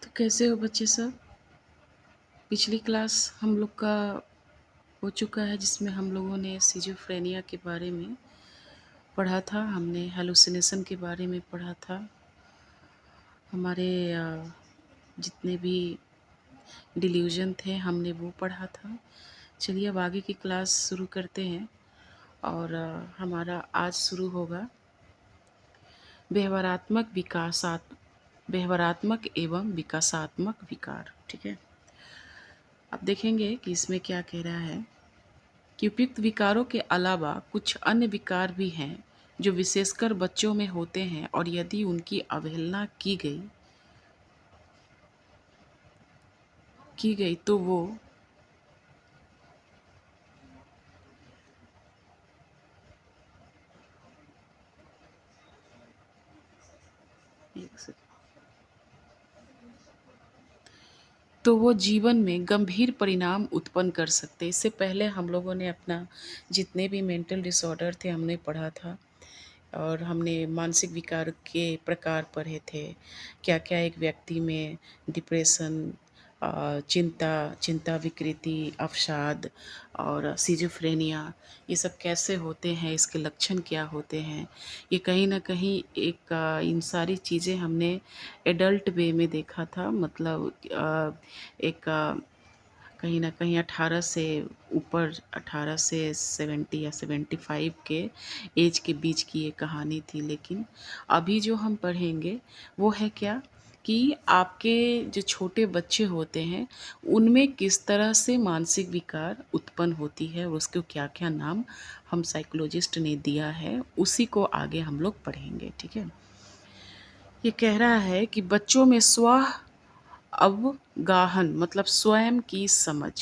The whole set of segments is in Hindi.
तो कैसे हो बच्चे सब? पिछली क्लास हम लोग का हो चुका है जिसमें हम लोगों ने सिजोफ्रेनिया के बारे में पढ़ा था, हमने हेलुसिनेशन के बारे में पढ़ा था, हमारे जितने भी डिल्यूजन थे हमने वो पढ़ा था। चलिए अब आगे की क्लास शुरू करते हैं और हमारा आज शुरू होगा व्यवहारात्मक एवं विकासात्मक विकार। ठीक है, अब देखेंगे कि इसमें क्या कह रहा है कि उपयुक्त विकारों के अलावा कुछ अन्य विकार भी हैं जो विशेषकर बच्चों में होते हैं और यदि उनकी अवहेलना की गई तो वो एक सेकंड तो वो जीवन में गंभीर परिणाम उत्पन्न कर सकते। इससे पहले हम लोगों ने अपना जितने भी मेंटल डिसऑर्डर थे हमने पढ़ा था और हमने मानसिक विकार के प्रकार पढ़े थे। क्या क्या एक व्यक्ति में डिप्रेशन, चिंता विकृति, अवसाद और सिजोफ्रेनिया, ये सब कैसे होते हैं, इसके लक्षण क्या होते हैं। ये कहीं न कहीं एक इन सारी चीज़ें हमने एडल्ट वे में देखा था। मतलब एक कहीं न कहीं 18 से ऊपर, 18 से 70 या 75 के एज के बीच की ये कहानी थी। लेकिन अभी जो हम पढ़ेंगे वो है क्या कि आपके जो छोटे बच्चे होते हैं उनमें किस तरह से मानसिक विकार उत्पन्न होती है और उसको क्या-क्या नाम हम साइकोलॉजिस्ट ने दिया है, उसी को आगे हम लोग पढ़ेंगे। ठीक है? ये कह रहा है कि बच्चों में अवगाहन मतलब स्वयं की समझ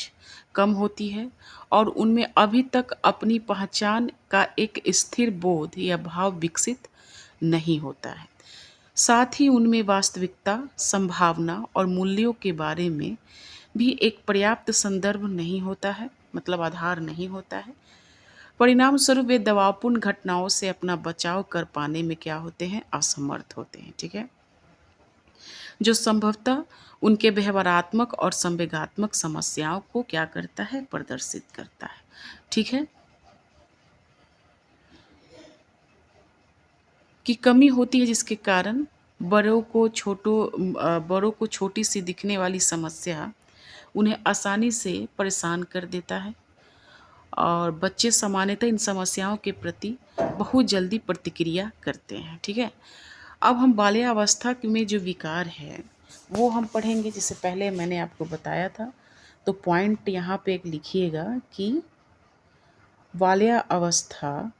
कम होती है और उनमें अभी तक अपनी पहचान का एक स्थिर बोध या भाव विकसित नहीं होता है। साथ ही उनमें वास्तविकता, संभावना और मूल्यों के बारे में भी एक पर्याप्त संदर्भ नहीं होता है, मतलब आधार नहीं होता है। परिणाम स्वरूप वे दबावपूर्ण घटनाओं से अपना बचाव कर पाने में क्या होते हैं, असमर्थ होते हैं। ठीक है, जो संभवतः उनके व्यवहारात्मक और संवेगात्मक समस्याओं को क्या करता है, प्रदर्शित करता है। ठीक है, की कमी होती है जिसके कारण बड़ों को छोटी सी दिखने वाली समस्या उन्हें आसानी से परेशान कर देता है और बच्चे सामान्यतः इन समस्याओं के प्रति बहुत जल्दी प्रतिक्रिया करते हैं। ठीक है, अब हम बाल्यावस्था में जो विकार है वो हम पढ़ेंगे। जिससे पहले मैंने आपको बताया था, तो पॉइंट यहाँ पे एक लिखिएगा कि बाल्यावस्था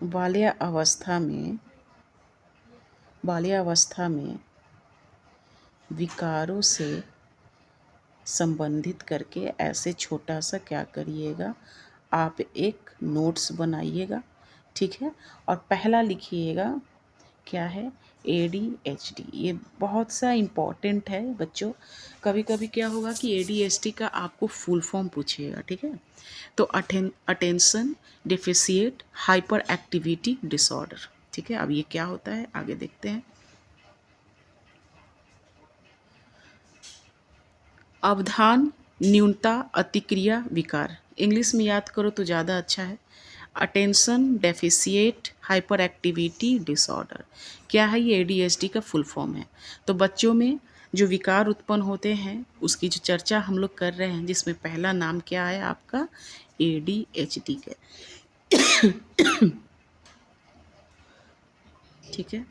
बाल्यावस्था में बाल्यावस्था में विकारों से संबंधित करके ऐसे छोटा सा क्या करिएगा, आप एक नोट्स बनाइएगा। ठीक है, और पहला लिखिएगा क्या है, ADHD। ये बहुत सा इम्पॉर्टेंट है बच्चों। कभी कभी क्या होगा कि ADHD का आपको फुल फॉर्म पूछेगा। ठीक है, तो attention deficit hyper activity disorder. ठीक है, अब ये क्या होता है आगे देखते हैं। अवधान न्यूनता अतिक्रिया विकार, इंग्लिश में याद करो तो ज़्यादा अच्छा है। Attention deficit hyper activity disorder, क्या है ये, ADHD का फुल फॉर्म है। तो बच्चों में जो विकार उत्पन्न होते हैं उसकी जो चर्चा हम लोग कर रहे हैं, जिसमें पहला नाम क्या है आपका, ADHD का। ठीक है,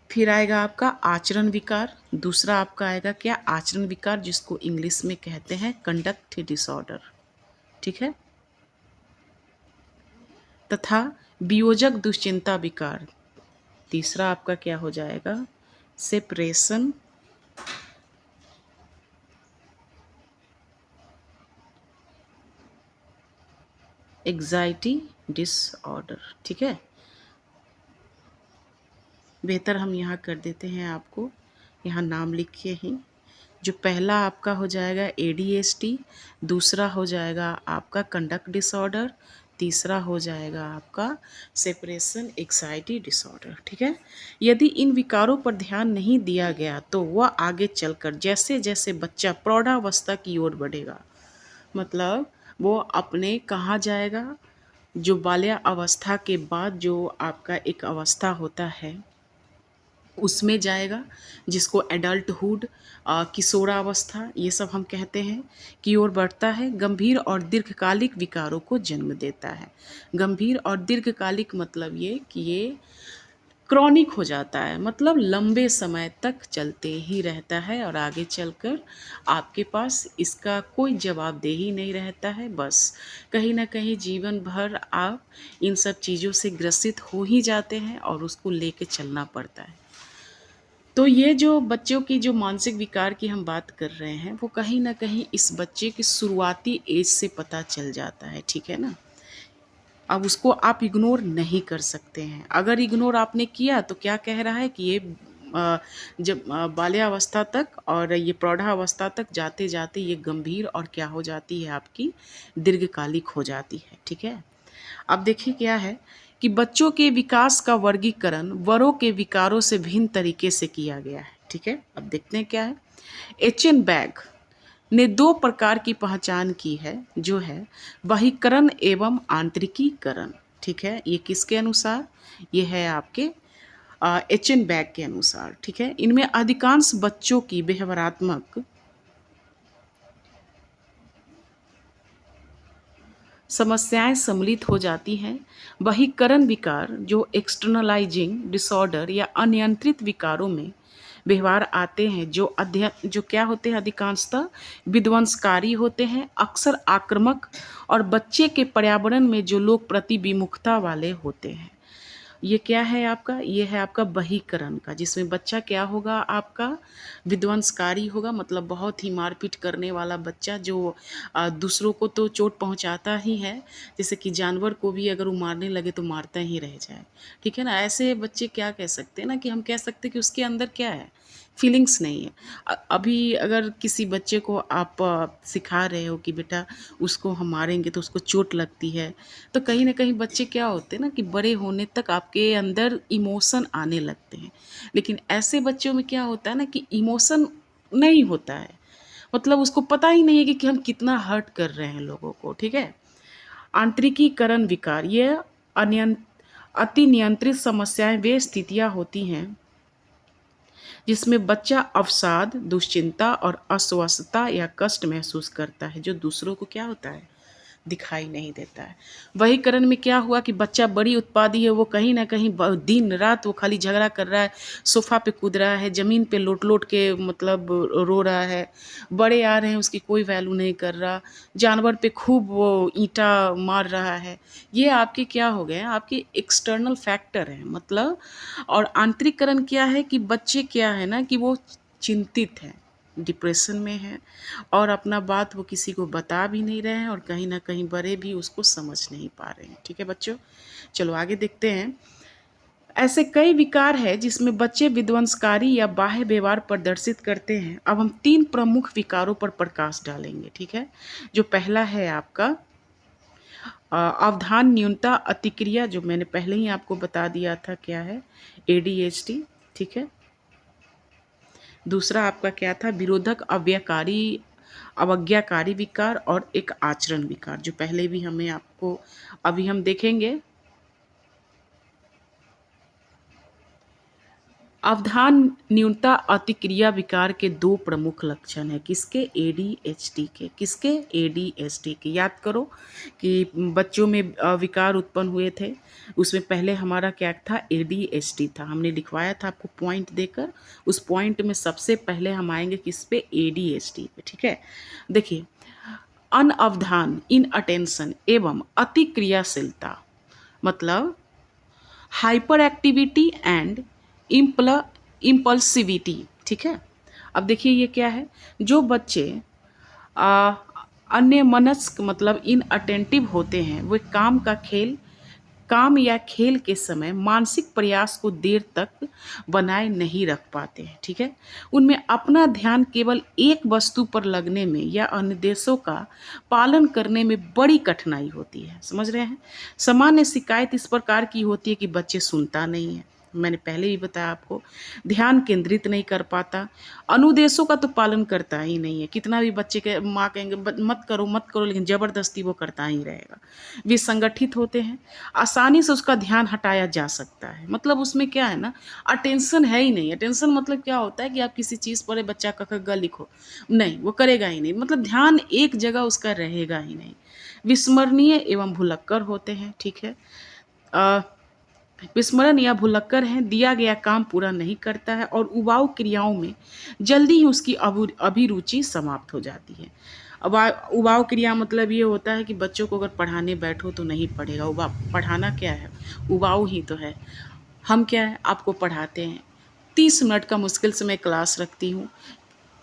फिर आएगा आपका आचरण विकार। दूसरा आपका आएगा क्या, आचरण विकार, जिसको इंग्लिश में कहते हैं कंडक्ट डिसऑर्डर। ठीक है, तथा वियोजक दुश्चिंता विकार। तीसरा आपका क्या हो जाएगा, सेपरेशन एग्जाइटी डिसऑर्डर। ठीक है, बेहतर हम यहाँ कर देते हैं, आपको यहाँ नाम लिखिए ही, जो पहला आपका हो जाएगा ADHD, दूसरा हो जाएगा आपका कंडक्ट डिसऑर्डर, तीसरा हो जाएगा आपका सेपरेशन एंग्जाइटी डिसऑर्डर। ठीक है, यदि इन विकारों पर ध्यान नहीं दिया गया तो वह आगे चलकर जैसे जैसे बच्चा प्रौढ़ावस्था की ओर बढ़ेगा, मतलब वो अपने कहाँ जाएगा, जो बाल्या अवस्था के बाद जो आपका एक अवस्था होता है उसमें जाएगा, जिसको एडल्टहुड, किशोरावस्था ये सब हम कहते हैं, की ओर बढ़ता है। गंभीर और दीर्घकालिक विकारों को जन्म देता है। गंभीर और दीर्घकालिक मतलब ये कि ये क्रॉनिक हो जाता है, मतलब लंबे समय तक चलते ही रहता है और आगे चलकर आपके पास इसका कोई जवाबदेही नहीं रहता है। बस कहीं ना कहीं जीवन भर आप इन सब चीज़ों से ग्रसित हो ही जाते हैं और उसको लेके चलना पड़ता है। तो ये जो बच्चों की जो मानसिक विकार की हम बात कर रहे हैं वो कहीं ना कहीं इस बच्चे की शुरुआती एज से पता चल जाता है। ठीक है ना, अब उसको आप इग्नोर नहीं कर सकते हैं। अगर इग्नोर आपने किया तो क्या कह रहा है कि ये जब बाल्यावस्था तक और ये प्रौढ़ावस्था तक जाते जाते ये गंभीर और क्या हो जाती है, आपकी दीर्घकालिक हो जाती है। ठीक है, अब देखिए क्या है कि बच्चों के विकास का वर्गीकरण बड़ों के विकारों से भिन्न तरीके से किया गया है। ठीक है, अब देखते हैं क्या है। एचेनबर्ग ने दो प्रकार की पहचान की है, जो है बहिकरण एवं आंतरिकीकरण। ठीक है, ये किसके अनुसार, ये है आपके एचेनबर्ग के अनुसार। ठीक है, इनमें अधिकांश बच्चों की व्यवहारात्मक समस्याएं सम्मिलित हो जाती हैं। बहिकरण विकार जो एक्सटर्नलाइजिंग डिसऑर्डर या अनियंत्रित विकारों में व्यवहार आते हैं, जो अध्ययन जो क्या होते हैं, अधिकांशतः विध्वंसकारी होते हैं, अक्सर आक्रामक और बच्चे के पर्यावरण में जो लोग प्रतिविमुखता वाले होते हैं। ये क्या है आपका, ये है आपका बहिकरण का, जिसमें बच्चा क्या होगा, आपका विध्वंसकारी होगा, मतलब बहुत ही मारपीट करने वाला बच्चा, जो दूसरों को तो चोट पहुंचाता ही है, जैसे कि जानवर को भी अगर वो मारने लगे तो मारता ही रह जाए। ठीक है ना, ऐसे बच्चे क्या कह सकते हैं ना, कि हम कह सकते हैं कि उसके अंदर क्या है, फीलिंग्स नहीं है। अभी अगर किसी बच्चे को आप सिखा रहे हो कि बेटा उसको हम मारेंगे तो उसको चोट लगती है, तो कहीं ना कहीं बच्चे क्या होते हैं ना, कि बड़े होने तक आपके अंदर इमोशन आने लगते हैं। लेकिन ऐसे बच्चों में क्या होता है ना, कि इमोशन नहीं होता है, मतलब उसको पता ही नहीं है कि हम कितना हर्ट कर रहे हैं लोगों को। ठीक है, आंतरिकीकरण विकार, ये अति नियंत्रित समस्याएं वे स्थितियां होती हैं जिसमें बच्चा अवसाद, दुश्चिंता और अस्वस्थता या कष्ट महसूस करता है, जो दूसरों को क्या होता है, दिखाई नहीं देता है। वहीकरण में क्या हुआ कि बच्चा बड़ी उत्पादी है, वो कहीं ना कहीं दिन रात वो खाली झगड़ा कर रहा है, सोफ़ा पे कूद रहा है, ज़मीन पे लोट लोट के मतलब रो रहा है, बड़े आ रहे हैं उसकी कोई वैल्यू नहीं कर रहा, जानवर पे खूब वो ईंटा मार रहा है। ये आपके क्या हो गए हैं, आपके एक्सटर्नल फैक्टर हैं, मतलब। और आंतरिकरण क्या है कि बच्चे क्या है ना, कि वो चिंतित हैं, डिप्रेशन में है, और अपना बात वो किसी को बता भी नहीं रहे हैं, और कहीं ना कहीं बड़े भी उसको समझ नहीं पा रहे हैं। ठीक है बच्चों, चलो आगे देखते हैं। ऐसे कई विकार हैं जिसमें बच्चे विध्वंसकारी या बाह्य व्यवहार प्रदर्शित करते हैं। अब हम तीन प्रमुख विकारों पर प्रकाश डालेंगे। ठीक है, जो पहला है आपका अवधान न्यूनता अतिक्रिया, जो मैंने पहले ही आपको बता दिया था क्या है, ADHD। ठीक है, दूसरा आपका क्या था, विरोधक अवज्ञाकारी विकार, और एक आचरण विकार, जो पहले भी हमें आपको अभी हम देखेंगे। अवधान न्यूनता अतिक्रिया विकार के दो प्रमुख लक्षण हैं, किसके, ADHD के, किसके, ADHD के। याद करो कि बच्चों में विकार उत्पन्न हुए थे, उसमें पहले हमारा क्या था, ADHD था, हमने लिखवाया था आपको पॉइंट देकर। उस पॉइंट में सबसे पहले हम आएंगे किस पे, ADHD पे। ठीक है, देखिए, अनअवधान, इन अटेंशन एवं अति क्रियाशीलता, मतलब हाइपर एक्टिविटी एंड इम्पल्सिविटी। ठीक है, अब देखिए ये क्या है, जो बच्चे अन्य मनस्क मतलब इन अटेंटिव होते हैं, वे काम का खेल काम या खेल के समय मानसिक प्रयास को देर तक बनाए नहीं रख पाते हैं, ठीक है। उनमें अपना ध्यान केवल एक वस्तु पर लगने में या अनुदेशों का पालन करने में बड़ी कठिनाई होती है, समझ रहे हैं। सामान्य शिकायत इस प्रकार की होती है कि बच्चे सुनता नहीं है, मैंने पहले भी बताया आपको, ध्यान केंद्रित नहीं कर पाता, अनुदेशों का तो पालन करता ही नहीं है, कितना भी बच्चे के माँ कहेंगे मत करो मत करो, लेकिन ज़बरदस्ती वो करता ही रहेगा। विसंगठित होते हैं, आसानी से उसका ध्यान हटाया जा सकता है, मतलब उसमें क्या है ना, अटेंशन है ही नहीं। अटेंशन मतलब क्या होता है कि आप किसी चीज़ पर बच्चा क ख ग लिखो, नहीं वो करेगा ही नहीं, मतलब ध्यान एक जगह उसका रहेगा ही नहीं। विस्मरणीय एवं भुलक्कर होते हैं, ठीक है। विस्मरण या भुलक्कर हैं, दिया गया काम पूरा नहीं करता है और उबाऊ क्रियाओं में जल्दी ही उसकी अभिरुचि समाप्त हो जाती है। अब उबाऊ क्रिया मतलब ये होता है कि बच्चों को अगर पढ़ाने बैठो तो नहीं पढ़ेगा। पढ़ाना क्या है, उबाऊ ही तो है। हम क्या है, आपको पढ़ाते हैं, 30 मिनट का मुश्किल से मैं क्लास रखती हूँ,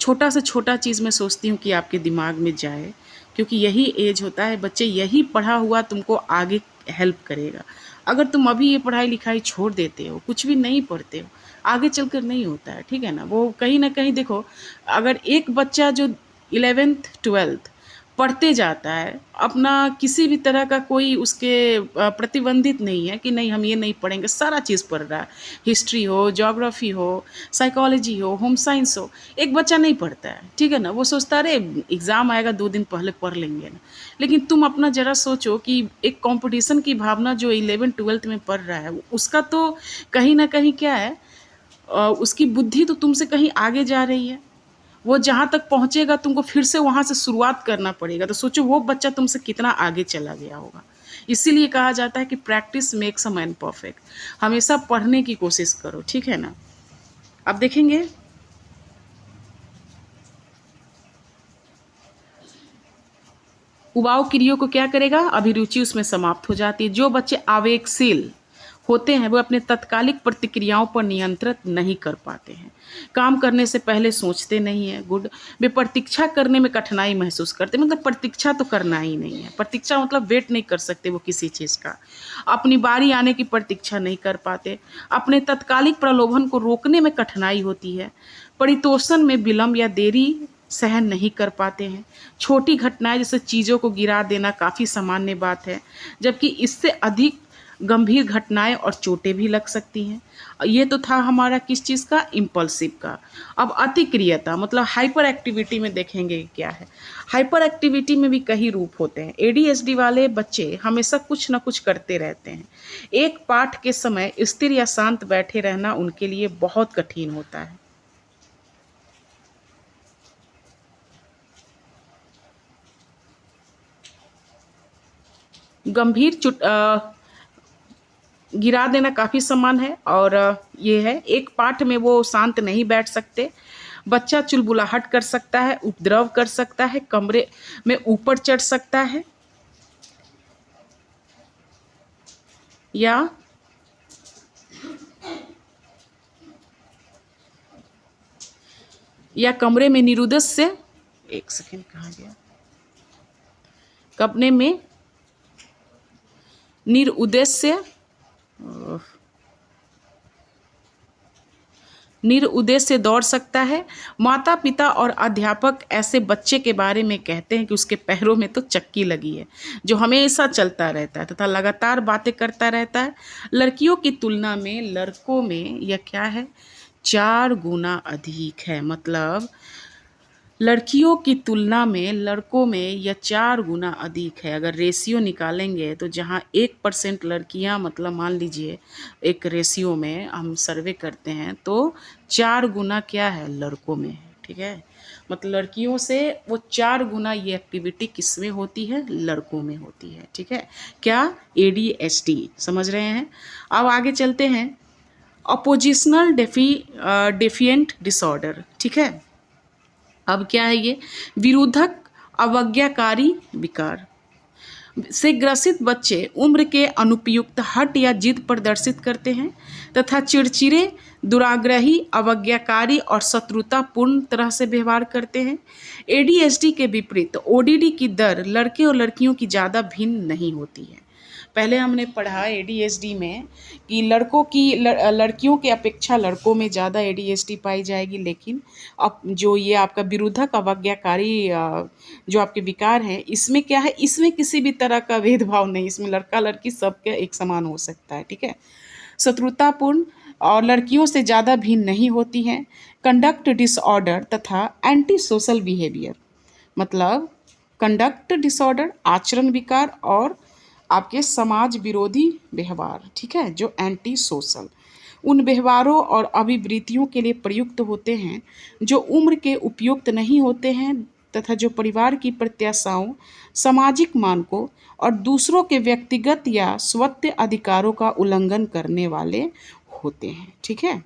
छोटा से छोटा चीज़ मैं सोचती हूँ कि आपके दिमाग में जाए, क्योंकि यही एज होता है बच्चे, यही पढ़ा हुआ तुमको आगे हेल्प करेगा। अगर तुम अभी ये पढ़ाई लिखाई छोड़ देते हो, कुछ भी नहीं पढ़ते हो, आगे चलकर नहीं होता है, ठीक है ना। वो कहीं ना कहीं देखो, अगर एक बच्चा जो 11th 12th पढ़ते जाता है, अपना किसी भी तरह का कोई उसके प्रतिबंधित नहीं है कि नहीं हम ये नहीं पढ़ेंगे, सारा चीज़ पढ़ रहा है, हिस्ट्री हो, ज्योग्राफी हो, साइकोलॉजी हो, होम साइंस हो, एक बच्चा नहीं पढ़ता है, ठीक है ना। वो सोचता अरे एग्ज़ाम आएगा 2 दिन पहले पढ़ लेंगे ना। लेकिन तुम अपना ज़रा सोचो कि एक कंपटीशन की भावना जो 11 12th में पढ़ रहा है, उसका तो कहीं ना कहीं क्या है, उसकी बुद्धि तो तुमसे कहीं आगे जा रही है। वो जहाँ तक पहुँचेगा तुमको फिर से वहाँ से शुरुआत करना पड़ेगा, तो सोचो वो बच्चा तुमसे कितना आगे चला गया होगा। इसीलिए कहा जाता है कि practice makes a man perfect. हमेशा पढ़ने की कोशिश करो, ठीक है ना। अब देखेंगे उबाऊ क्रियाओं को क्या करेगा, अभिरुचि उसमें समाप्त हो जाती है। जो बच्चे आवेगशील होते हैं वो अपने तत्कालिक प्रतिक्रियाओं पर नियंत्रित नहीं कर पाते हैं, काम करने से पहले सोचते नहीं हैं, गुड। वे प्रतीक्षा करने में कठिनाई महसूस करते हैं, मतलब प्रतीक्षा तो करना ही नहीं है, प्रतीक्षा मतलब वेट नहीं कर सकते वो किसी चीज़ का, अपनी बारी आने की प्रतीक्षा नहीं कर पाते, अपने तत्कालिक प्रलोभन को रोकने में कठिनाई होती है, परितोषण में विलंब या देरी सहन नहीं कर पाते हैं, छोटी घटनाएं जैसे चीज़ों को गिरा देना काफ़ी सामान्य बात है, जबकि इससे अधिक गंभीर घटनाएं और चोटें भी लग सकती हैं। ये तो था हमारा किस चीज़ का, इम्पल्सिव का। अब अतिक्रियता मतलब हाइपर एक्टिविटी में देखेंगे क्या है। हाइपर एक्टिविटी में भी कई रूप होते हैं। एडीएचडी वाले बच्चे हमेशा कुछ ना कुछ करते रहते हैं, एक पाठ के समय स्थिर या शांत बैठे रहना उनके लिए बहुत कठिन होता है। गंभीर गिरा देना काफ़ी समान है, और ये है एक पाठ में वो शांत नहीं बैठ सकते, बच्चा चुलबुलाहट कर सकता है, उपद्रव कर सकता है, कमरे में ऊपर चढ़ सकता है, या कमरे में निरुद्देश्य से, एक सेकेंड कहाँ गया, कमरे में निरुद्देश्य निरुद्देश्य दौड़ सकता है। माता पिता और अध्यापक ऐसे बच्चे के बारे में कहते हैं कि उसके पैरों में तो चक्की लगी है, जो हमेशा चलता रहता है तथा लगातार बातें करता रहता है। लड़कियों की तुलना में लड़कों में यह क्या है, 4 गुना अधिक है, मतलब लड़कियों की तुलना में लड़कों में यह 4 गुना अधिक है। अगर रेशियो निकालेंगे तो जहाँ 1% लड़कियाँ, मतलब मान लीजिए एक रेशियो में हम सर्वे करते हैं तो 4 गुना क्या है, लड़कों में है, ठीक है। मतलब लड़कियों से वो 4 गुना ये एक्टिविटी किस में होती है, लड़कों में होती है, ठीक है। क्या, ADHD, समझ रहे हैं। अब आगे चलते हैं, अपोजिशनल डेफिएंट डिसऑर्डर, ठीक है। अब क्या है ये, विरोधक अवज्ञाकारी विकार से ग्रसित बच्चे उम्र के अनुपयुक्त हट या जिद प्रदर्शित करते हैं तथा चिड़चिड़े, दुराग्रही, अवज्ञाकारी और शत्रुतापूर्ण तरह से व्यवहार करते हैं। एडीएचडी के विपरीत ओडीडी की दर लड़के और लड़कियों की ज़्यादा भिन्न नहीं होती है। पहले हमने पढ़ा एडीएचडी में कि लड़कियों के अपेक्षा लड़कों में ज़्यादा एडीएचडी पाई जाएगी, लेकिन अब जो ये आपका विरुद्धक अवज्ञाकारी जो आपके विकार हैं, इसमें क्या है, इसमें किसी भी तरह का भेदभाव नहीं, इसमें लड़का लड़की सबके एक समान हो सकता है, ठीक है। शत्रुतापूर्ण और लड़कियों से ज़्यादा भिन्न नहीं होती हैं। कंडक्ट डिसऑर्डर तथा एंटी सोशल बिहेवियर, मतलब कंडक्ट डिसऑर्डर आचरण विकार और आपके समाज विरोधी व्यवहार, ठीक है, जो एंटी सोशल उन व्यवहारों और अभिवृत्तियों के लिए प्रयुक्त होते हैं जो उम्र के उपयुक्त नहीं होते हैं तथा जो परिवार की प्रत्याशाओं, सामाजिक मानकों और दूसरों के व्यक्तिगत या स्वत्व अधिकारों का उल्लंघन करने वाले होते हैं, ठीक है।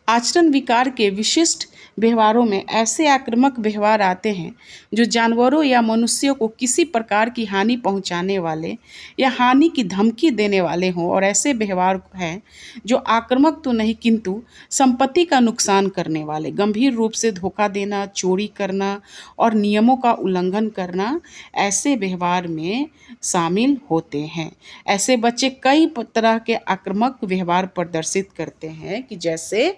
आचरण विकार के विशिष्ट व्यवहारों में ऐसे आक्रामक व्यवहार आते हैं जो जानवरों या मनुष्यों को किसी प्रकार की हानि पहुंचाने वाले या हानि की धमकी देने वाले हों, और ऐसे व्यवहार हैं जो आक्रामक तो नहीं किंतु संपत्ति का नुकसान करने वाले, गंभीर रूप से धोखा देना, चोरी करना और नियमों का उल्लंघन करना ऐसे व्यवहार में शामिल होते हैं। ऐसे बच्चे कई तरह के आक्रामक व्यवहार प्रदर्शित करते हैं कि जैसे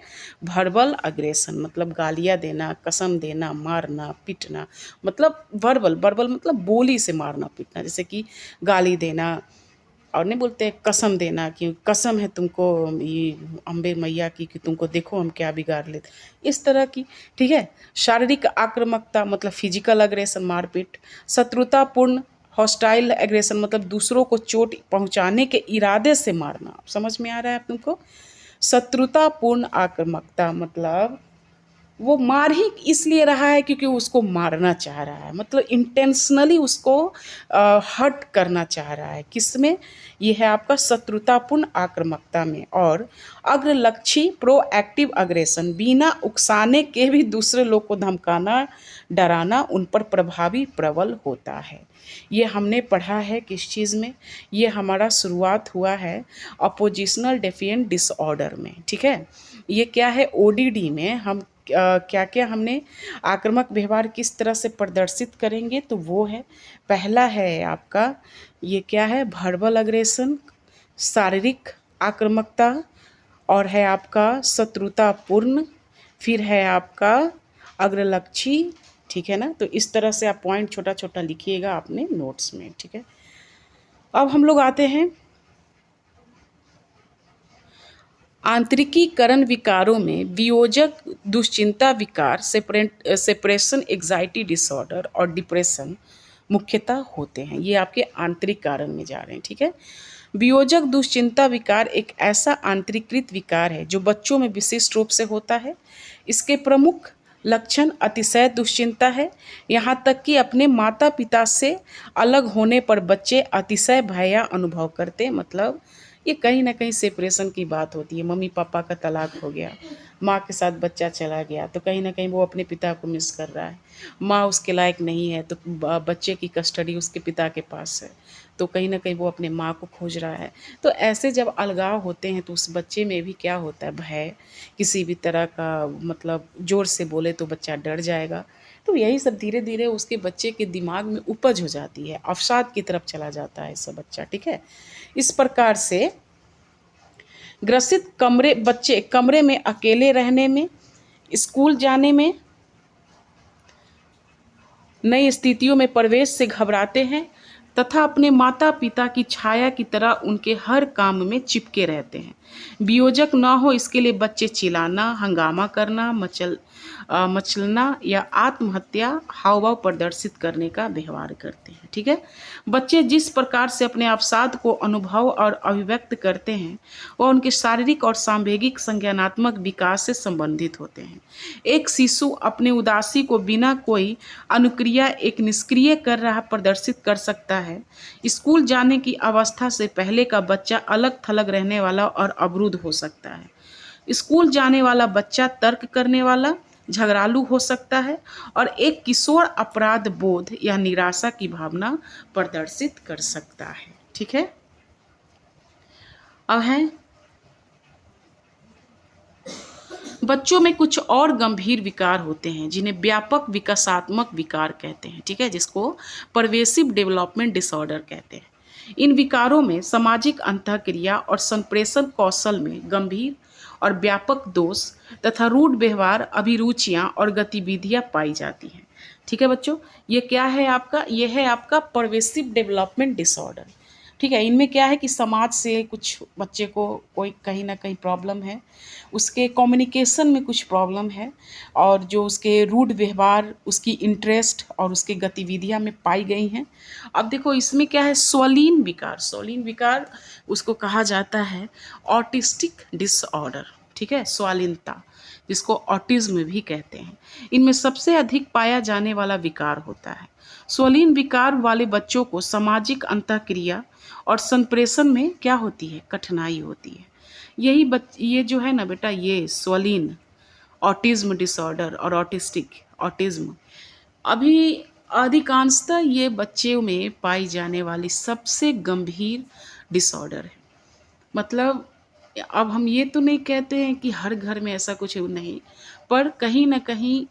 वर्बल अग्रेशन, मतलब गालियाँ देना, कसम देना, मारना, पीटना, मतलब वर्बल मतलब बोली से मारना पीटना, जैसे कि गाली देना, और नहीं बोलते कसम देना कि कसम है तुमको ये अम्बे मैया की कि तुमको देखो हम क्या बिगाड़ लेते, इस तरह की, ठीक है। शारीरिक आक्रामकता मतलब फिजिकल अग्रेशन, मारपीट। शत्रुतापूर्ण हॉस्टाइल एग्रेशन मतलब दूसरों को चोट पहुंचाने के इरादे से मारना, समझ में आ रहा है आप तुमको। शत्रुतापूर्ण आक्रामकता मतलब वो मार ही इसलिए रहा है क्योंकि उसको मारना चाह रहा है, मतलब इंटेंशनली उसको हर्ट करना चाह रहा है। किसमें? ये है आपका शत्रुतापूर्ण आक्रामकता में। और अग्रलक्षी प्रोएक्टिव अग्रेशन, बिना उकसाने के भी दूसरे लोग को धमकाना, डराना, उन पर प्रभावी प्रबल होता है। ये हमने पढ़ा है किस चीज़ में? ये हमारा शुरुआत हुआ है अपोजिशनल डेफिएंट डिसऑर्डर में, ठीक है। ये क्या है, ओडीडी में हम क्या क्या हमने आक्रामक व्यवहार किस तरह से प्रदर्शित करेंगे, तो वो है, पहला है आपका ये क्या है, वर्बल अग्रेशन, शारीरिक आक्रामकता, और है आपका शत्रुतापूर्ण, फिर है आपका अग्रलक्षी, ठीक है ना। तो इस तरह से आप पॉइंट छोटा छोटा लिखिएगा अपने नोट्स में, ठीक है। अब हम लोग आते हैं आंतरिकीकरण विकारों में वियोजक दुश्चिंता विकार, सेपरेशन एग्जाइटी डिसऑर्डर और डिप्रेशन मुख्यतः होते हैं। ये आपके आंतरिक कारण में जा रहे हैं, ठीक है। वियोजक दुश्चिंता विकार एक ऐसा आंतरिकृत विकार है जो बच्चों में विशिष्ट रूप से होता है। इसके प्रमुख लक्षण अतिशय दुश्चिंता है। यहाँ तक कि अपने माता पिता से अलग होने पर बच्चे अतिशय भय अनुभव करते, मतलब ये कहीं ना कहीं सेपरेशन की बात होती है। मम्मी पापा का तलाक हो गया, माँ के साथ बच्चा चला गया, तो कहीं ना कहीं वो अपने पिता को मिस कर रहा है। माँ उसके लायक नहीं है तो बच्चे की कस्टडी उसके पिता के पास है, तो कहीं ना कहीं वो अपने माँ को खोज रहा है। तो ऐसे जब अलगाव होते हैं तो उस बच्चे में भी क्या होता है, भय, किसी भी तरह का, मतलब ज़ोर से बोले तो बच्चा डर जाएगा। तो यही सब धीरे धीरे उसके बच्चे के दिमाग में उपज हो जाती है, अवसाद की तरफ चला जाता है सब बच्चा, ठीक है। इस प्रकार से ग्रसित बच्चे कमरे में अकेले रहने में, स्कूल जाने में, नई स्थितियों में प्रवेश से घबराते हैं तथा अपने माता पिता की छाया की तरह उनके हर काम में चिपके रहते हैं। वियोजक ना हो इसके लिए बच्चे चिल्लाना, हंगामा करना, मचलना या आत्महत्या हाव भाव प्रदर्शित करने का व्यवहार करते हैं, ठीक है। बच्चे जिस प्रकार से अपने अवसाद को अनुभव और अभिव्यक्त करते हैं वह उनके शारीरिक और सांवेगिक संज्ञानात्मक विकास से संबंधित होते हैं। एक शिशु अपने उदासी को बिना कोई अनुक्रिया एक निष्क्रिय कर रहा प्रदर्शित कर सकता है। स्कूल जाने की अवस्था से पहले का बच्चा अलग थलग रहने वाला और अवरुद्ध हो सकता है। स्कूल जाने वाला बच्चा तर्क करने वाला, झगड़ालू हो सकता है और एक किशोर अपराध बोध या निराशा की भावना प्रदर्शित कर सकता है, ठीक है। अब है बच्चों में कुछ और गंभीर विकार होते हैं जिन्हें व्यापक विकासात्मक विकार कहते हैं, ठीक है, जिसको परवेसिव डेवलपमेंट डिसऑर्डर कहते हैं। इन विकारों में सामाजिक अंतःक्रिया और संप्रेषण कौशल में गंभीर और व्यापक दोष तथा रूढ़ व्यवहार, अभिरुचियां और गतिविधियां पाई जाती हैं। ठीक है बच्चों, ये क्या है आपका, ये है आपका परवेसिव डेवलपमेंट डिसऑर्डर। ठीक है, इनमें क्या है कि समाज से कुछ बच्चे को कोई कहीं ना कहीं प्रॉब्लम है, उसके कम्युनिकेशन में कुछ प्रॉब्लम है, और जो उसके रूढ़ व्यवहार, उसकी इंटरेस्ट और उसकी गतिविधियां में पाई गई हैं। अब देखो इसमें क्या है, स्वलीन विकार। स्वलीन विकार उसको कहा जाता है ऑटिस्टिक डिसऑर्डर, ठीक है, स्वालीनता, जिसको ऑटिज्म भी कहते हैं। इनमें सबसे अधिक पाया जाने वाला विकार होता है। स्वलीन विकार वाले बच्चों को सामाजिक अंतःक्रिया और संप्रेषण में क्या होती है, कठिनाई होती है। ये जो है ना बेटा, ये स्वलीन, ऑटिज्म डिसऑर्डर और ऑटिस्टिक ऑटिज्म अभी अधिकांशतः ये बच्चों में पाई जाने वाली सबसे गंभीर डिसऑर्डर है। मतलब अब हम ये तो नहीं कहते हैं कि हर घर में ऐसा कुछ नहीं, पर कहीं ना कहीं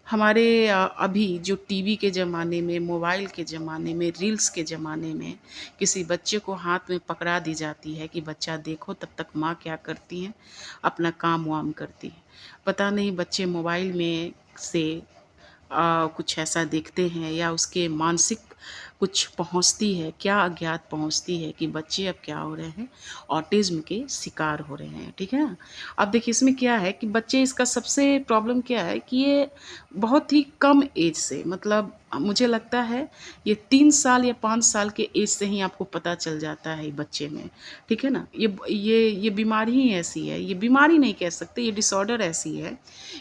हमारे अभी जो टीवी के ज़माने में, मोबाइल के ज़माने में, रील्स के ज़माने में किसी बच्चे को हाथ में पकड़ा दी जाती है कि बच्चा देखो, तब तक माँ क्या करती हैं, अपना काम वाम करती है। पता नहीं बच्चे मोबाइल में से कुछ ऐसा देखते हैं या उसके मानसिक कुछ पहुंचती है, क्या अज्ञात पहुंचती है कि बच्चे अब क्या हो रहे हैं, ऑटिज्म के शिकार हो रहे हैं। ठीक है ना। अब देखिए इसमें क्या है कि बच्चे, इसका सबसे प्रॉब्लम क्या है कि ये बहुत ही कम एज से, मतलब मुझे लगता है ये 3 साल या 5 साल के एज से ही आपको पता चल जाता है बच्चे में। ठीक है ना। ये बीमारी ही ऐसी है, ये बीमारी नहीं कह सकते, ये डिसऑर्डर ऐसी है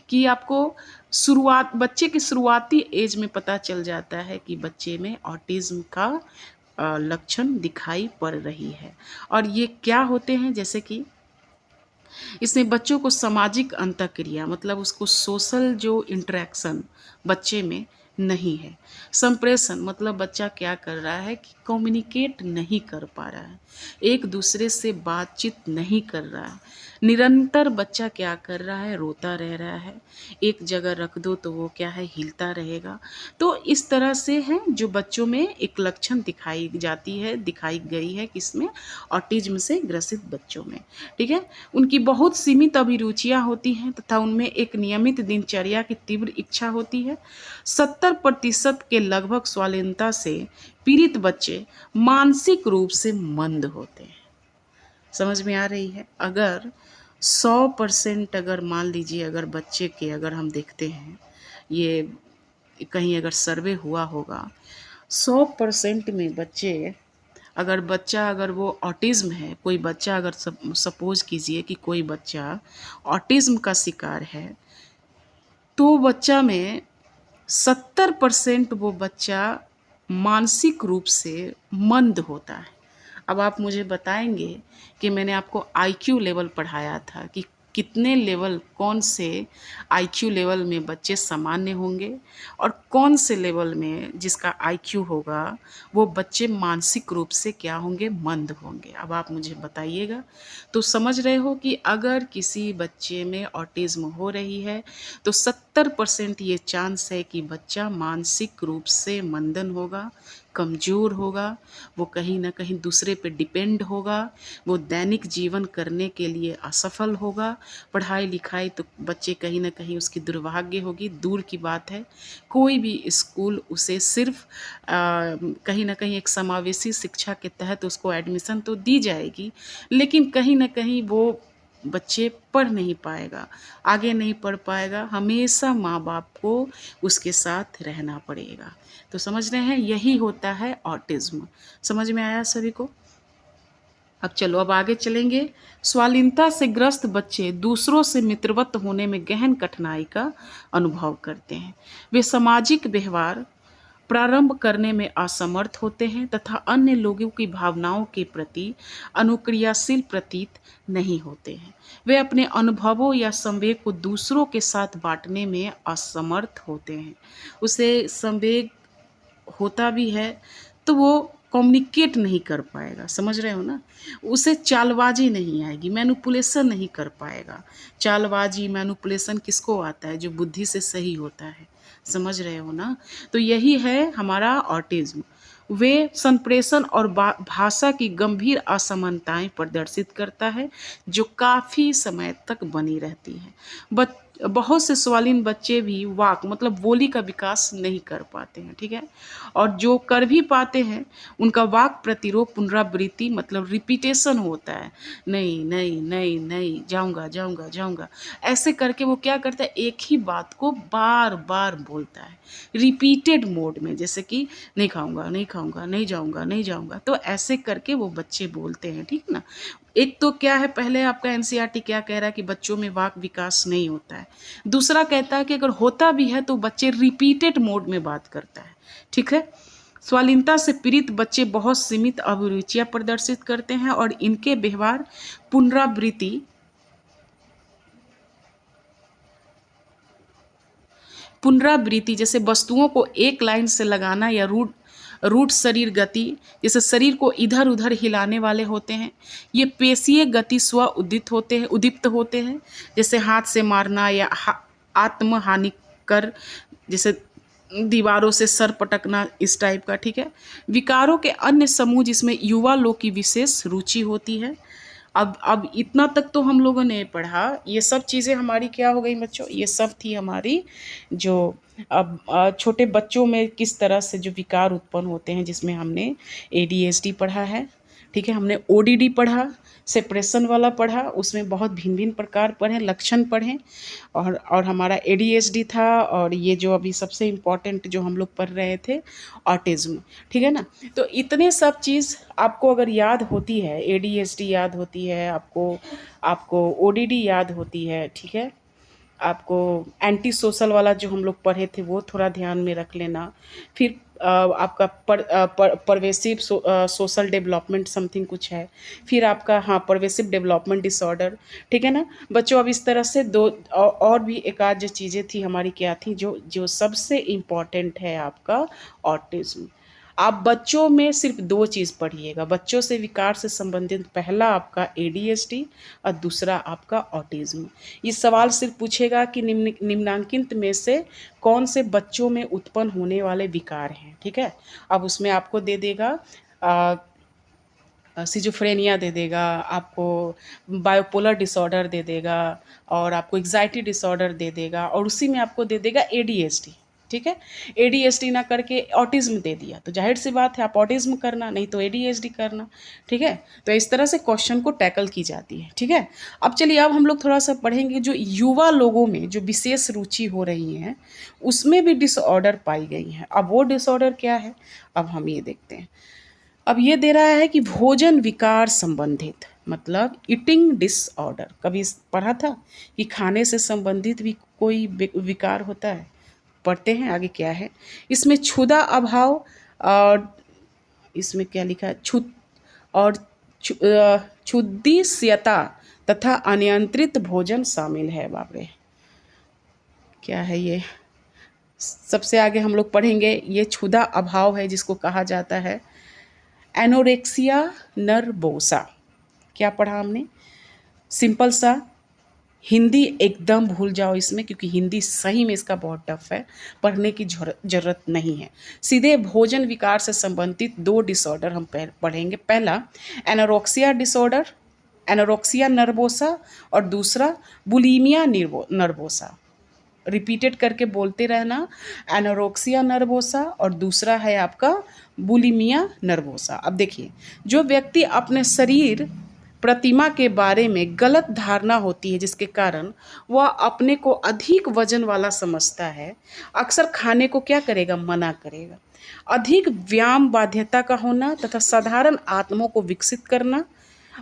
कि आपको बच्चे की शुरुआती एज में पता चल जाता है कि बच्चे में ऑटिज्म का लक्षण दिखाई पड़ रही है। और ये क्या होते हैं, जैसे कि इसमें बच्चों को सामाजिक अंतःक्रिया, मतलब उसको सोशल जो इंटरेक्शन बच्चे में नहीं है। संप्रेषण मतलब बच्चा क्या कर रहा है कि कम्युनिकेट नहीं कर पा रहा है, एक दूसरे से बातचीत नहीं कर रहा है, निरंतर बच्चा क्या कर रहा है, रोता रह रहा है, एक जगह रख दो तो वो क्या है, हिलता रहेगा। तो इस तरह से है जो बच्चों में एक लक्षण दिखाई गई है, किसमें, ऑटिज्म से ग्रसित बच्चों में। ठीक है। उनकी बहुत सीमित अभिरुचियां होती हैं तथा उनमें एक नियमित दिनचर्या की तीव्र इच्छा होती है। 70% के लगभग स्वालीनता से पीड़ित बच्चे मानसिक रूप से मंद होते हैं। समझ में आ रही है। अगर 100% अगर मान लीजिए, अगर बच्चे के अगर हम देखते हैं, ये कहीं अगर सर्वे हुआ होगा, 100% में बच्चे, अगर वो ऑटिज्म है, कोई बच्चा अगर सपोज कीजिए कि कोई बच्चा ऑटिज्म का शिकार है, तो बच्चा में 70% वो बच्चा मानसिक रूप से मंद होता है। अब आप मुझे बताएंगे कि मैंने आपको आईक्यू लेवल पढ़ाया था कि कितने लेवल, कौन से आईक्यू लेवल में बच्चे सामान्य होंगे और कौन से लेवल में जिसका आईक्यू होगा वो बच्चे मानसिक रूप से क्या होंगे, मंद होंगे। अब आप मुझे बताइएगा। तो समझ रहे हो कि अगर किसी बच्चे में ऑटिज्म हो रही है तो 70% ये चांस है कि बच्चा मानसिक रूप से मंदन होगा, कमज़ोर होगा, वो कहीं ना कहीं दूसरे पे डिपेंड होगा, वो दैनिक जीवन करने के लिए असफल होगा, पढ़ाई लिखाई तो बच्चे कहीं ना कहीं उसकी दुर्भाग्य होगी, दूर की बात है। कोई भी स्कूल उसे सिर्फ कहीं ना कहीं एक समावेशी शिक्षा के तहत उसको एडमिशन तो दी जाएगी, लेकिन कहीं ना कहीं वो बच्चे पढ़ नहीं पाएगा, आगे नहीं पढ़ पाएगा, हमेशा माँ बाप को उसके साथ रहना पड़ेगा। तो समझ रहे हैं, यही होता है ऑटिज्म। समझ में आया सभी को। अब चलो, अब आगे चलेंगे। स्वालीनता से ग्रस्त बच्चे दूसरों से मित्रवत होने में गहन कठिनाई का अनुभव करते हैं। वे सामाजिक व्यवहार प्रारंभ करने में असमर्थ होते हैं तथा अन्य लोगों की भावनाओं के प्रति अनुक्रियाशील प्रतीत नहीं होते हैं। वे अपने अनुभवों या संवेग को दूसरों के साथ बांटने में असमर्थ होते हैं। उसे संवेग होता भी है तो वो कम्युनिकेट नहीं कर पाएगा, समझ रहे हो ना। उसे चालबाजी नहीं आएगी, मैनिपुलेशन नहीं कर पाएगा। चालबाजी मैनिपुलेशन किसको आता है? जो बुद्धि से सही होता है, समझ रहे हो ना। तो यही है हमारा ऑटिज्म। वे संप्रेषण और भाषा की गंभीर असमानताएं प्रदर्शित करता है जो काफ़ी समय तक बनी रहती है। बहुत से स्वालीन बच्चे भी वाक मतलब बोली का विकास नहीं कर पाते हैं, ठीक है। और जो कर भी पाते हैं उनका वाक प्रतिरोध पुनरावृत्ति मतलब रिपीटेशन होता है। नहीं नहीं नहीं नहीं, जाऊंगा जाऊंगा जाऊंगा, ऐसे करके वो क्या करता है, एक ही बात को बार बार बोलता है रिपीटेड मोड में, जैसे कि नहीं खाऊंगा नहीं खाऊंगा, नहीं जाऊंगा नहीं जाऊंगा। तो ऐसे करके वो बच्चे बोलते हैं, ठीक ना। एक तो क्या है, पहले आपका एनसीईआरटी क्या कह रहा है कि बच्चों में वाक विकास नहीं होता है। दूसरा कहता है कि अगर होता भी है तो बच्चे रिपीटेड मोड में बात करता है, ठीक है। स्वालीनता से पीड़ित बच्चे बहुत सीमित अभिरुचियां प्रदर्शित करते हैं और इनके व्यवहार पुनरावृत्ति जैसे वस्तुओं को एक लाइन से लगाना या रूट शरीर गति, जैसे शरीर को इधर उधर हिलाने वाले होते हैं। ये पेशीय गति स्व उद्दीप्त होते हैं, जैसे हाथ से मारना या आत्महानिकर, जैसे दीवारों से सर पटकना, इस टाइप का, ठीक है। विकारों के अन्य समूह जिसमें युवा लोग की विशेष रुचि होती है। अब इतना तक तो हम लोगों ने पढ़ा, ये सब चीज़ें हमारी क्या हो गई बच्चों, ये सब थी हमारी जो अब छोटे बच्चों में किस तरह से जो विकार उत्पन्न होते हैं, जिसमें हमने एडीएचडी पढ़ा है, ठीक है। हमने ओडीडी पढ़ा, सेपरेशन वाला पढ़ा, उसमें बहुत भिन्न भिन्न प्रकार पढ़े, लक्षण पढ़े। और हमारा एडीएचडी था, और ये जो अभी सबसे इम्पॉर्टेंट जो हम लोग पढ़ रहे थे, ऑटिज्म, ठीक है ना। तो इतने सब चीज़ आपको अगर याद होती है, एडीएचडी याद होती है आपको ओडीडी याद होती है, ठीक है। आपको एंटी सोशल वाला जो हम लोग पढ़े थे वो थोड़ा ध्यान में रख लेना। फिर आपका परवेसिव सोशल डेवलपमेंट समथिंग कुछ है। फिर आपका हाँ परवेसिव डेवलपमेंट डिसऑर्डर, ठीक है ना बच्चों। अब इस तरह से दो और भी एक आध जो चीज़ें थी हमारी क्या थी, जो जो सबसे इम्पॉर्टेंट है आपका ऑटिज्म। आप बच्चों में सिर्फ दो चीज़ पढ़िएगा, बच्चों से विकार से संबंधित, पहला आपका एडीएचडी और दूसरा आपका ऑटिज्म। ये सवाल सिर्फ पूछेगा कि निम्नांकित में से कौन से बच्चों में उत्पन्न होने वाले विकार हैं, ठीक है। अब उसमें आपको दे देगा सिजोफ्रेनिया दे देगा, आपको बायोपोलर डिसऑर्डर दे देगा, और आपको एग्जाइटी डिसऑर्डर दे देगा, और उसी में आपको दे देगा एडीएचडी, ठीक है। एडीएचडी ना करके ऑटिज्म दे दिया तो जाहिर सी बात है आप ऑटिज्म करना, नहीं तो एडीएचडी करना, ठीक है। तो इस तरह से क्वेश्चन को टैकल की जाती है, ठीक है। अब चलिए अब हम लोग थोड़ा सा पढ़ेंगे जो युवा लोगों में जो विशेष रुचि हो रही है उसमें भी डिसऑर्डर पाई गई है। अब वो डिसऑर्डर क्या है, अब हम ये देखते हैं। अब ये दे रहा है कि भोजन विकार संबंधित मतलब ईटिंग डिसऑर्डर, कभी पढ़ा था कि खाने से संबंधित भी कोई विकार होता है। पढ़ते हैं आगे क्या है। इसमें क्षुधा अभाव और इसमें क्या लिखा है, क्षुद्दिश्यता तथा अनियंत्रित भोजन शामिल है। बाप रे क्या है ये, सबसे आगे हम लोग पढ़ेंगे। ये क्षुधा अभाव है जिसको कहा जाता है एनोरेक्सिया नर्वोसा। क्या पढ़ा हमने, सिंपल सा हिंदी एकदम भूल जाओ इसमें, क्योंकि हिंदी सही में इसका बहुत टफ है, पढ़ने की जरूरत नहीं है। सीधे भोजन विकार से संबंधित दो डिसऑर्डर हम पढ़ेंगे। पहला एनोरेक्सिया डिसऑर्डर, एनोरेक्सिया नर्वोसा, और दूसरा बुलिमिया नर्वोसा। रिपीटेड करके बोलते रहना, एनोरेक्सिया नर्वोसा और दूसरा है आपका बुलिमिया नर्वोसा। अब देखिए, जो व्यक्ति अपने शरीर प्रतिमा के बारे में गलत धारणा होती है जिसके कारण वह अपने को अधिक वजन वाला समझता है, अक्सर खाने को क्या करेगा, मना करेगा। अधिक व्यायाम बाध्यता का होना तथा साधारण आत्मों को विकसित करना,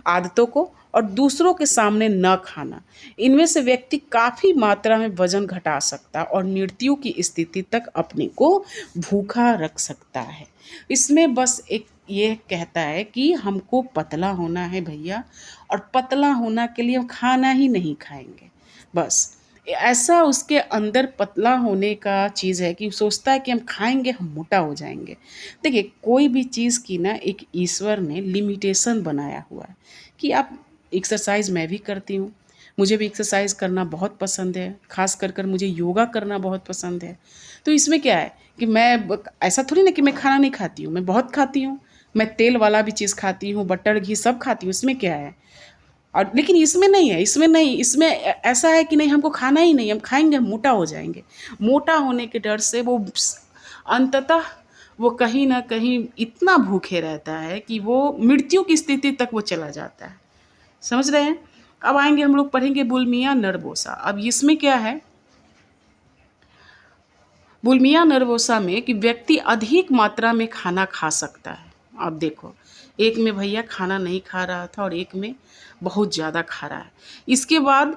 आदतों को, और दूसरों के सामने न खाना, इनमें से व्यक्ति काफ़ी मात्रा में वजन घटा सकता है और मृत्यु की स्थिति तक अपने को भूखा रख सकता है। इसमें बस एक ये कहता है कि हमको पतला होना है भैया, और पतला होना के लिए हम खाना ही नहीं खाएंगे, बस ऐसा उसके अंदर पतला होने का चीज़ है कि सोचता है कि हम खाएँगे हम मोटा हो जाएँगे। देखिए कोई भी चीज़ की ना एक ईश्वर ने लिमिटेशन बनाया हुआ है कि आप एक्सरसाइज़ मैं भी करती हूँ, मुझे भी एक्सरसाइज़ करना बहुत पसंद है, ख़ास कर कर मुझे योगा करना बहुत पसंद है। तो इसमें क्या है कि मैं ब ऐसा थोड़ी ना कि मैं खाना नहीं खाती हूँ, मैं बहुत खाती हूँ। मैं तेल वाला भी चीज़ खाती हूँ, बटर, घी सब खाती हूँ, इसमें क्या है? और लेकिन इसमें नहीं है, इसमें नहीं, इसमें ऐसा है कि नहीं हमको खाना ही नहीं, हम खाएँगे हम मोटा हो जाएँगे। मोटा होने के डर से वो अंततः वो कहीं न कहीं इतना भूखे रहता है कि वो मृत्यु की स्थिति तक वो चला जाता है। समझ रहे हैं? अब आएँगे हम लोग पढ़ेंगे बुलिमिया नर्वोसा। अब इसमें क्या है, बुलिमिया नर्वोसा में कि व्यक्ति अधिक मात्रा में खाना खा सकता है। अब देखो, एक में भैया खाना नहीं खा रहा था और एक में बहुत ज़्यादा खा रहा है। इसके बाद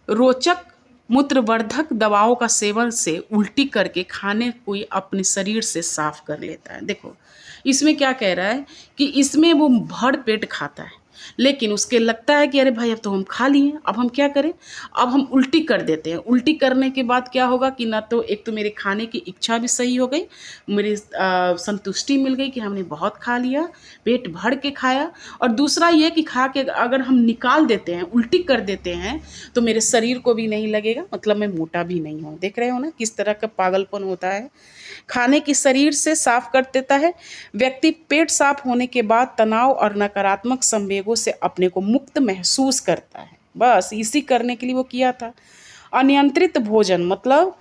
रोचक मूत्रवर्धक दवाओं का सेवन से उल्टी करके खाने को ही अपने शरीर से साफ कर लेता है। देखो, इसमें क्या कह रहा है कि इसमें वो भर पेट खाता है, लेकिन उसके लगता है कि अरे भाई अब तो हम खा लिए, अब हम क्या करें? अब हम उल्टी कर देते हैं। उल्टी करने के बाद क्या होगा कि ना तो एक तो मेरे खाने की इच्छा भी सही हो गई, मेरी संतुष्टि मिल गई कि हमने बहुत खा लिया, पेट भर के खाया, और दूसरा ये कि खा के अगर हम निकाल देते हैं, उल्टी कर देते हैं, तो मेरे शरीर को भी नहीं लगेगा, मतलब मैं मोटा भी नहीं हूँ। देख रहे हो ना किस तरह का पागलपन होता है? खाने की शरीर से साफ कर देता है। व्यक्ति पेट साफ होने के बाद तनाव और नकारात्मक संवेगों से अपने को मुक्त महसूस करता है। बस इसी करने के लिए वो किया था। अनियंत्रित भोजन मतलब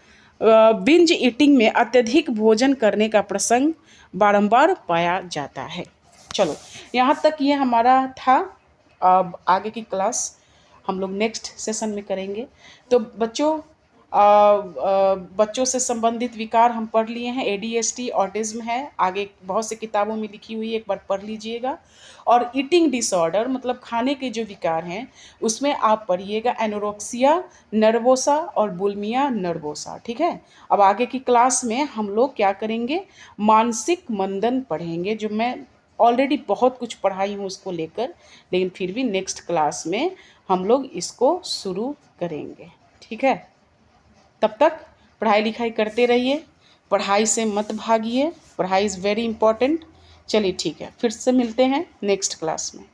बिंज ईटिंग में अत्यधिक भोजन करने का प्रसंग बारंबार पाया जाता है। चलो यहाँ तक ये हमारा था। अब आगे की क्लास हम लोग नेक्स्ट सेशन में करेंगे। तो बच्चों बच्चों से संबंधित विकार हम पढ़ लिए हैं। एडीएचडी ऑटिज्म है, आगे बहुत से किताबों में लिखी हुई है, एक बार पढ़ लीजिएगा। और ईटिंग डिसऑर्डर मतलब खाने के जो विकार हैं उसमें आप पढ़िएगा एनोरेक्सिया नर्वोसा और बुलिमिया नर्वोसा। ठीक है। अब आगे की क्लास में हम लोग क्या करेंगे, मानसिक मंदन पढ़ेंगे, जो मैं ऑलरेडी बहुत कुछ पढ़ाई हूँ उसको लेकर, लेकिन फिर भी नेक्स्ट क्लास में हम लोग इसको शुरू करेंगे। ठीक है। तब तक पढ़ाई लिखाई करते रहिए, पढ़ाई से मत भागिए, पढ़ाई इज़ वेरी इंपॉर्टेंट। चलिए ठीक है, फिर से मिलते हैं नेक्स्ट क्लास में।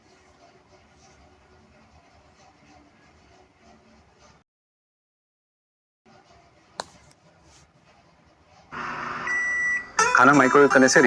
खाना माइक्रोवेव करने से